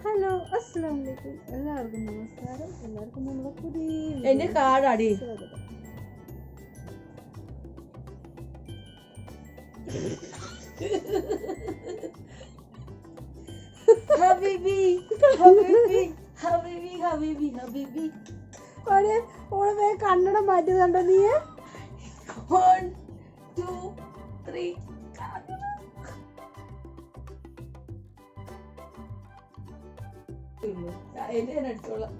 Hello അസ്സലാമു അലൈക്കും. എല്ലാവർക്കും നമസ്കാരം. എല്ലാവർക്കും നമ്മുടെ പുതിയ എന്റെ കാർഡാടി ഹബീബി ഹബീബി ഹബീബി ഹബീബി ഹബീബി ഓളെ കണ്ണട മാറ്റി കണ്ടോ നീ? 1 2 3 എടുത്തോളാം.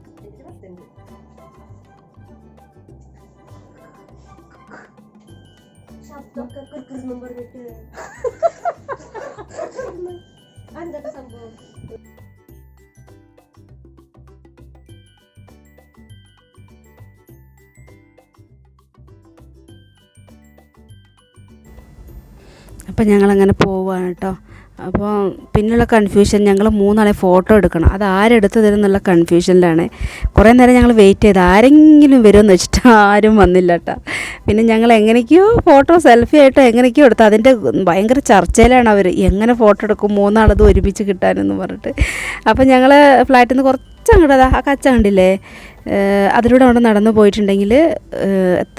എന്തൊക്കെ സംഭവം? അപ്പം ഞങ്ങളങ്ങനെ പോവുകയാണ് കേട്ടോ. അപ്പോൾ പിന്നുള്ള കൺഫ്യൂഷൻ, ഞങ്ങൾ മൂന്നാളെ ഫോട്ടോ എടുക്കണം, അത് ആരെടുത്ത് തരും എന്നുള്ള കൺഫ്യൂഷനിലാണ്. കുറേ നേരം ഞങ്ങൾ വെയിറ്റ് ചെയ്ത് ആരെങ്കിലും വരുമെന്ന് വെച്ചിട്ട് ആരും വന്നില്ല കേട്ടോ. പിന്നെ ഞങ്ങൾ എങ്ങനെയൊക്കെയോ ഫോട്ടോ സെൽഫി ആയിട്ടോ എങ്ങനെയൊക്കെയോ എടുത്തു. അതിൻ്റെ ഭയങ്കര ചർച്ചയിലാണ് അവർ, എങ്ങനെ ഫോട്ടോ എടുക്കും മൂന്നാളത് ഒരുമിച്ച് കിട്ടാനെന്ന് പറഞ്ഞിട്ട്. അപ്പോൾ ഞങ്ങൾ ഫ്ലാറ്റിൽ നിന്ന് കുറച്ചങ്ങോട്ട് ആ കച്ച കണ്ടില്ലേ, അതിലൂടെ അവിടെ നടന്നു പോയിട്ടുണ്ടെങ്കിൽ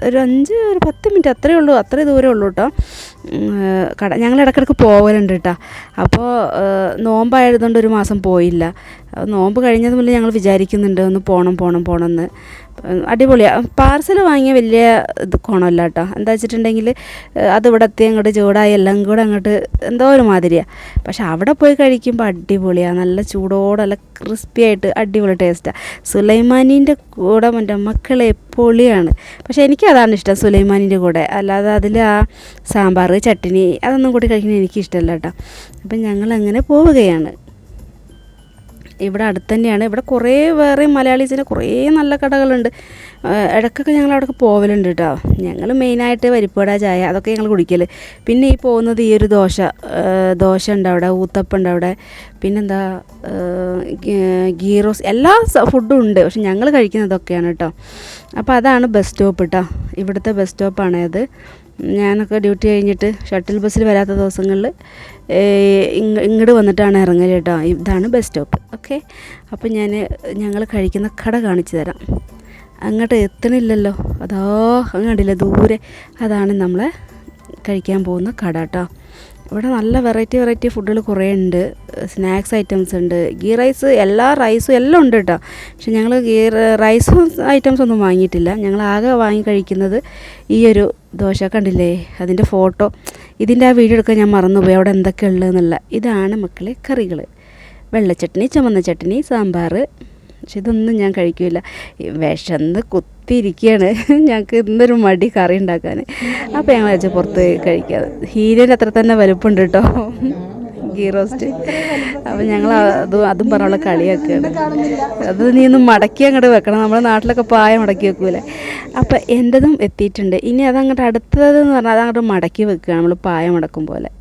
ഒരു 10 മിനിറ്റ് അത്രയേ ഉള്ളൂ, അത്രേ ദൂരമേ ഉള്ളൂ കേട്ടോ. ഞങ്ങൾ ഇടയ്ക്കിടയ്ക്ക് പോകലുണ്ട് കേട്ടോ. അപ്പോൾ നോമ്പായതുകൊണ്ട് ഒരു മാസം പോയില്ല. നോമ്പ് കഴിഞ്ഞത് മുതൽ ഞങ്ങൾ വിചാരിക്കുന്നുണ്ട് ഒന്ന് പോകണമെന്ന്. അടിപൊളിയാണ്. പാർസൽ വാങ്ങിയ വലിയ ഇത് കോണമല്ല കേട്ടോ. എന്താ വെച്ചിട്ടുണ്ടെങ്കിൽ അത് ഇവിടെ എത്തി അങ്ങോട്ട് ചൂടായി എല്ലാം കൂടെ അങ്ങോട്ട് എന്തോ ഒരു മാതിരിയാണ്. പക്ഷെ അവിടെ പോയി കഴിക്കുമ്പോൾ അടിപൊളിയാണ്, നല്ല ചൂടോടെ നല്ല ക്രിസ്പി ആയിട്ട് അടിപൊളി ടേസ്റ്റാണ്. സുലൈമാനീൻ്റെ കൂടെ എൻ്റെ മക്കളെ പൊളിയാണ്. പക്ഷേ എനിക്കതാണ് ഇഷ്ടം സുലൈമാനീൻ്റെ കൂടെ, അല്ലാതെ അതിൽ ആ സാമ്പാർ ചട്നി അതൊന്നും കൂടി കഴിക്കുന്നത് എനിക്കിഷ്ടമല്ല കേട്ടോ. അപ്പം ഞങ്ങളങ്ങനെ പോവുകയാണ്. ഇവിടെ അടുത്ത് തന്നെയാണ്. ഇവിടെ കുറേ വേറെ മലയാളീസിൻ്റെ കുറേ നല്ല കടകളുണ്ട്. ഇടയ്ക്കൊക്കെ ഞങ്ങൾ അവിടെയൊക്കെ പോവലുണ്ട് കേട്ടോ. ഞങ്ങൾ മെയിനായിട്ട് പരിപ്പുവട ചായ അതൊക്കെ ഞങ്ങൾ കുടിക്കൽ. പിന്നെ ഈ പോകുന്നത് ഈ ഒരു ദോശ ഉണ്ട് അവിടെ, ഊത്തപ്പം ഉണ്ട് അവിടെ, പിന്നെന്താ ഗീ റോസ്, എല്ലാ ഫുഡും ഉണ്ട്. പക്ഷെ ഞങ്ങൾ കഴിക്കുന്നതൊക്കെയാണ് കേട്ടോ. അപ്പോൾ അതാണ് ബസ് സ്റ്റോപ്പ് കേട്ടോ. ഇവിടുത്തെ ബസ് സ്റ്റോപ്പാണ് അത്. ഞാനൊക്കെ ഡ്യൂട്ടി കഴിഞ്ഞിട്ട് ഷട്ടിൽ ബസ്സിൽ വരാത്ത ദിവസങ്ങളിൽ ഇങ്ങോട്ട് വന്നിട്ടാണ് ഇറങ്ങൽ കേട്ടോ. ഇതാണ് ബസ് സ്റ്റോപ്പ്. ഓക്കെ, അപ്പോൾ ഞങ്ങൾ കഴിക്കുന്ന കട കാണിച്ചു തരാം. അങ്ങോട്ട് എത്തണില്ലല്ലോ, അതോ അങ്ങോട്ടില്ല ദൂരെ, അതാണ് നമ്മളെ കഴിക്കാൻ പോകുന്ന കട കേട്ടോ. ഇവിടെ നല്ല വെറൈറ്റി ഫുഡുകൾ കുറേ ഉണ്ട്. സ്നാക്സ് ഐറ്റംസ് ഉണ്ട്, ഗീ റൈസ്, എല്ലാ റൈസും എല്ലാം ഉണ്ട് കേട്ടോ. പക്ഷെ ഞങ്ങൾ റൈസും ഐറ്റംസ് ഒന്നും വാങ്ങിയിട്ടില്ല. ഞങ്ങൾ ആകെ വാങ്ങി കഴിക്കുന്നത് ഈ ഒരു ദോശ കണ്ടില്ലേ, അതിൻ്റെ ഫോട്ടോ, ഇതിൻ്റെ ആ വീഡിയോ എടുക്കാൻ ഞാൻ മറന്നുപോയി അവിടെ എന്തൊക്കെ ഉള്ളതെന്നുള്ള. ഇതാണ് മക്കളെ കറികൾ: വെള്ളച്ചട്നി, ചുമന്ന ചട്നി, സാമ്പാർ. പക്ഷെ ഇതൊന്നും ഞാൻ കഴിക്കില്ല, വിശന്ന് കുത്തിയിരിക്കുകയാണ്. ഞങ്ങൾക്ക് ഇന്നൊരു മടി കറി ഉണ്ടാക്കാൻ. അപ്പോൾ ഞങ്ങൾ വെച്ചാൽ പുറത്ത് കഴിക്കാതെ. ഹീരേൻ്റെ അത്ര തന്നെ വലുപ്പമുണ്ട് കേട്ടോ ഗീ റോസ്റ്റ്. അപ്പോൾ ഞങ്ങൾ അതും പറഞ്ഞുള്ള കളിയാക്കുകയാണ്. അത് നീ ഒന്ന് മടക്കി അങ്ങോട്ട് വെക്കണം, നമ്മുടെ നാട്ടിലൊക്കെ പായ മടക്കി വെക്കൂലേ. അപ്പോൾ എൻ്റെതും എത്തിയിട്ടുണ്ട്. ഇനി അതങ്ങോട്ട് അടുത്തതെന്ന് പറഞ്ഞാൽ അതങ്ങോട്ട് മടക്കി വെക്കുകയാണ് നമ്മൾ പായ മടക്കും പോലെ.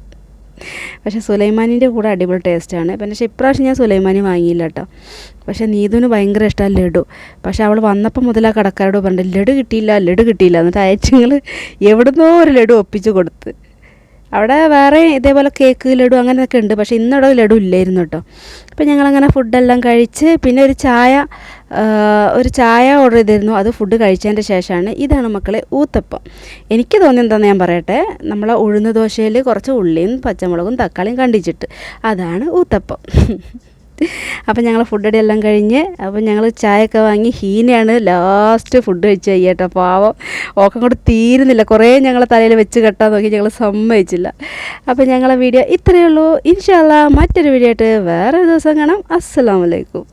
പക്ഷേ സുലൈമാനീൻ്റെ കൂടെ അടിപൊളി ടേസ്റ്റാണ്. പക്ഷേ ഇപ്രാവശ്യം ഞാൻ സുലൈമാനി വാങ്ങിയില്ല കേട്ടോ. പക്ഷേ നീതുവിന് ഭയങ്കര ഇഷ്ടമാണ് ലഡു. പക്ഷേ അവൾ വന്നപ്പോൾ മുതൽ ആ കടക്കാരോട് പറഞ്ഞു ലഡു കിട്ടിയില്ല. എന്നിട്ട് അയച്ചങ്ങൾ എവിടുന്നോ ഒരു ലഡു ഒപ്പിച്ച് കൊടുത്ത്. അവിടെ വേറെ ഇതേപോലെ കേക്ക്, ലഡു അങ്ങനെയൊക്കെ ഉണ്ട്. പക്ഷേ ഇന്നവിടെ ലഡു ഇല്ലായിരുന്നു കേട്ടോ. അപ്പോൾ ഞങ്ങളങ്ങനെ ഫുഡെല്ലാം കഴിച്ച് പിന്നെ ഒരു ചായ ഓർഡർ ചെയ്തിരുന്നു. അത് ഫുഡ് കഴിച്ചതിൻ്റെ ശേഷമാണ്. ഇതാണ് മക്കളെ ഊത്തപ്പം. എനിക്ക് തോന്നി എന്താണെന്ന് ഞാൻ പറയട്ടെ, നമ്മളെ ഉഴുന്ന് ദോശയിൽ കുറച്ച് ഉള്ളിയും പച്ചമുളകും തക്കാളിയും കണ്ടിച്ചിട്ട്, അതാണ് ഊത്തപ്പം. അപ്പം ഞങ്ങൾ ഫുഡടി എല്ലാം കഴിഞ്ഞ് അപ്പം ഞങ്ങൾ ചായയൊക്കെ വാങ്ങി. ഹീനയാണ് ലാസ്റ്റ് ഫുഡ് കഴിച്ച് കഴിയട്ടോ. പാവം ഓക്കം കൊണ്ട് തീരുന്നില്ല. കുറേ ഞങ്ങളെ തലയിൽ വെച്ച് കെട്ടാൻ നോക്കി, ഞങ്ങൾ സമ്മതിച്ചില്ല. അപ്പം ഞങ്ങളെ വീഡിയോ ഇത്രയേ ഉള്ളൂ. ഇൻഷാ അല്ലാഹ് മറ്റൊരു വീഡിയോ ആയിട്ട് വേറെ ദിവസം കാണാം. അസ്സലാമു അലൈക്കും.